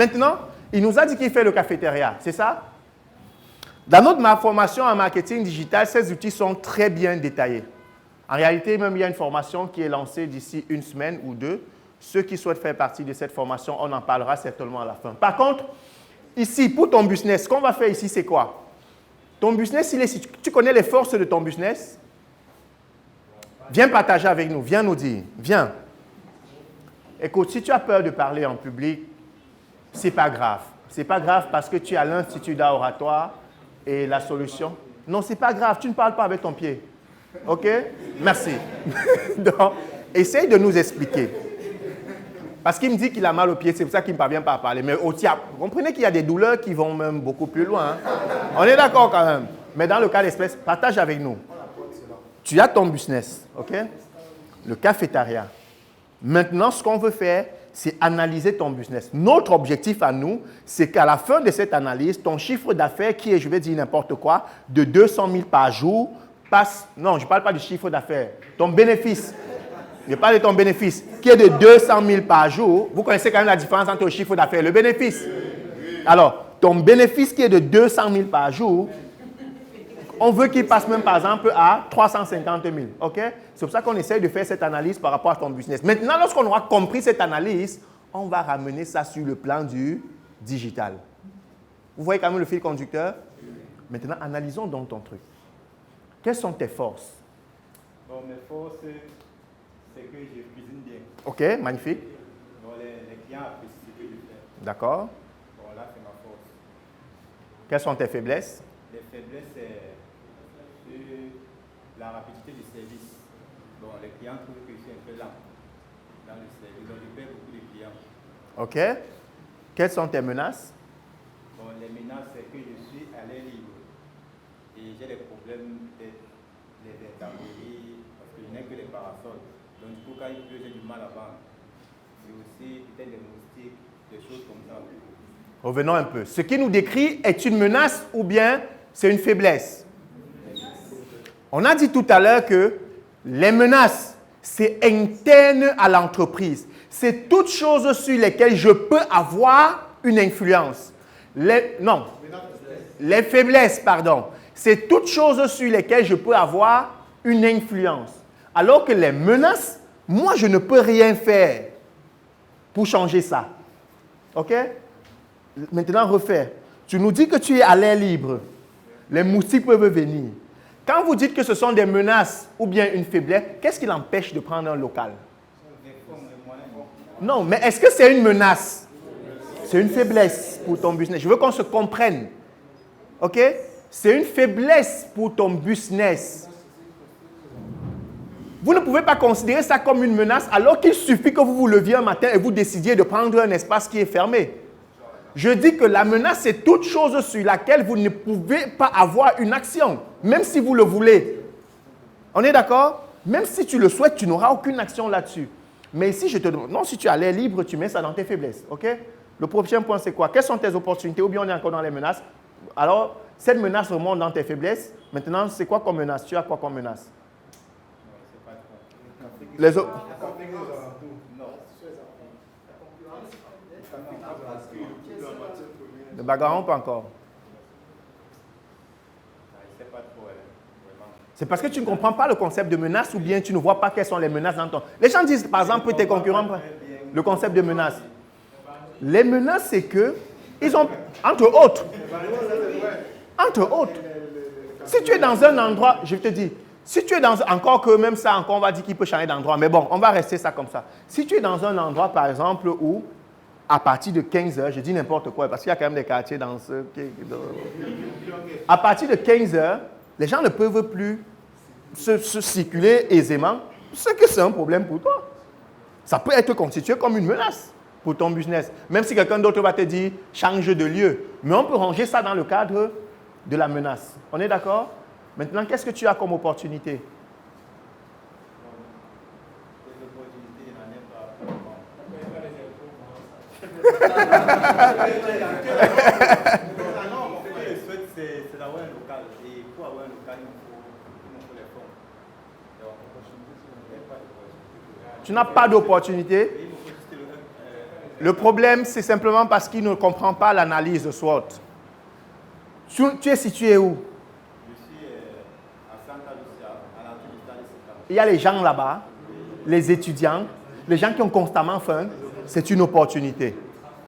Maintenant, il nous a dit qu'il fait le cafétéria, c'est ça? Dans notre formation en marketing digital, ces outils sont très bien détaillés. En réalité, même il y a une formation qui est lancée d'ici une semaine ou deux. Ceux qui souhaitent faire partie de cette formation, on en parlera certainement à la fin. Par contre, ici, pour ton business, ce qu'on va faire ici, c'est quoi? Ton business, tu connais les forces de ton business? Viens partager avec nous, viens nous dire, viens. Écoute, si tu as peur de parler en public, ce n'est pas grave. Ce n'est pas grave parce que tu as l'Institut d'art oratoire et la solution. Non, ce n'est pas grave, tu ne parles pas avec ton pied. OK? Merci. Donc, essaye de nous expliquer. Parce qu'il me dit qu'il a mal au pied, c'est pour ça qu'il ne parvient pas à parler. Mais vous comprenez qu'il y a des douleurs qui vont même beaucoup plus loin. Hein? On est d'accord quand même. Mais dans le cas d'espèce, partage avec nous. Tu as ton business, OK? Le cafétéria. Maintenant, ce qu'on veut faire, c'est analyser ton business. Notre objectif à nous, c'est qu'à la fin de cette analyse, ton chiffre d'affaires, qui est, je vais dire n'importe quoi, de 200 000 par jour, passe... Non, je ne parle pas du chiffre d'affaires. Ton bénéfice. Je parle de ton bénéfice, qui est de 200 000 par jour. Vous connaissez quand même la différence entre le chiffre d'affaires et le bénéfice. Alors, ton bénéfice qui est de 200 000 par jour, on veut qu'il passe même, par exemple, à 350 000. OK? C'est pour ça qu'on essaye de faire cette analyse par rapport à ton business. Maintenant, lorsqu'on aura compris cette analyse, on va ramener ça sur le plan du digital. Vous voyez quand même le fil conducteur? Maintenant, analysons donc ton truc. Quelles sont tes forces? Bon, mes forces, c'est que je cuisine bien. OK, magnifique. Bon, les clients apprécient ce que je fais. D'accord. Bon, là, c'est ma force. Quelles sont tes faiblesses? Les faiblesses, c'est la rapidité du service. Bon, les clients trouvent que je suis un peu lent dans le service. Donc, je perds beaucoup de clients. OK. Quelles sont tes menaces? Bon, les menaces, c'est que je suis à l'air libre. Et j'ai des problèmes des intempéries, parce que je n'ai que les parasols. Donc, du coup, quand il pleut, j'ai du mal à vendre. Et aussi, peut-être des moustiques, des choses comme ça. Revenons un peu. Ce qui nous décrit est une menace ou bien c'est une faiblesse? On a dit tout à l'heure que les menaces, c'est interne à l'entreprise. C'est toutes choses sur lesquelles je peux avoir une influence. Les faiblesses, pardon. C'est toutes choses sur lesquelles je peux avoir une influence. Alors que les menaces, moi, je ne peux rien faire pour changer ça. OK? Maintenant, refais. Tu nous dis que tu es à l'air libre. Les moustiques peuvent venir. Quand vous dites que ce sont des menaces ou bien une faiblesse, qu'est-ce qui l'empêche de prendre un local? Non, mais est-ce que c'est une menace? C'est une faiblesse pour ton business. Je veux qu'on se comprenne. OK? C'est une faiblesse pour ton business. Vous ne pouvez pas considérer ça comme une menace alors qu'il suffit que vous vous leviez un matin et vous décidiez de prendre un espace qui est fermé. Je dis que la menace, c'est toute chose sur laquelle vous ne pouvez pas avoir une action, même si vous le voulez. On est d'accord? Même si tu le souhaites, tu n'auras aucune action là-dessus. Mais ici, je te demande, non, si tu as l'air libre, tu mets ça dans tes faiblesses. OK? Le prochain point, c'est quoi? Quelles sont tes opportunités? Ou bien on est encore dans les menaces? Alors, cette menace remonte dans tes faiblesses. Maintenant, c'est quoi comme menace? Tu as quoi comme menace? Les autres. Le bagarre, pas encore. C'est parce que tu ne comprends pas le concept de menace ou bien tu ne vois pas quelles sont les menaces dans ton... Les gens disent, par exemple, tes concurrents, le concept de menace. Les menaces, c'est que, ils ont, entre autres, si tu es dans un endroit, je te dis, si tu es dans, encore que même ça, encore on va dire qu'il peut changer d'endroit, mais bon, on va rester ça comme ça. Si tu es dans un endroit, par exemple, où, à partir de 15 heures, je dis n'importe quoi, parce qu'il y a quand même des quartiers dans ce... À partir de 15 heures, les gens ne peuvent plus se circuler aisément, c'est que c'est un problème pour toi. Ça peut être constitué comme une menace pour ton business. Même si quelqu'un d'autre va te dire, change de lieu. Mais on peut ranger ça dans le cadre de la menace. On est d'accord? Maintenant, qu'est-ce que tu as comme opportunité? C'est d'avoir un local. Et pour avoir un local, il nous faut les fonds. Tu n'as pas d'opportunité? Le problème, c'est simplement parce qu'il ne comprend pas l'analyse de SWOT. Tu es situé où? Je suis à Santa Lucia, à l'entrée du stade de Santa. Il y a les gens là-bas, les étudiants, les gens qui ont constamment faim. C'est une opportunité.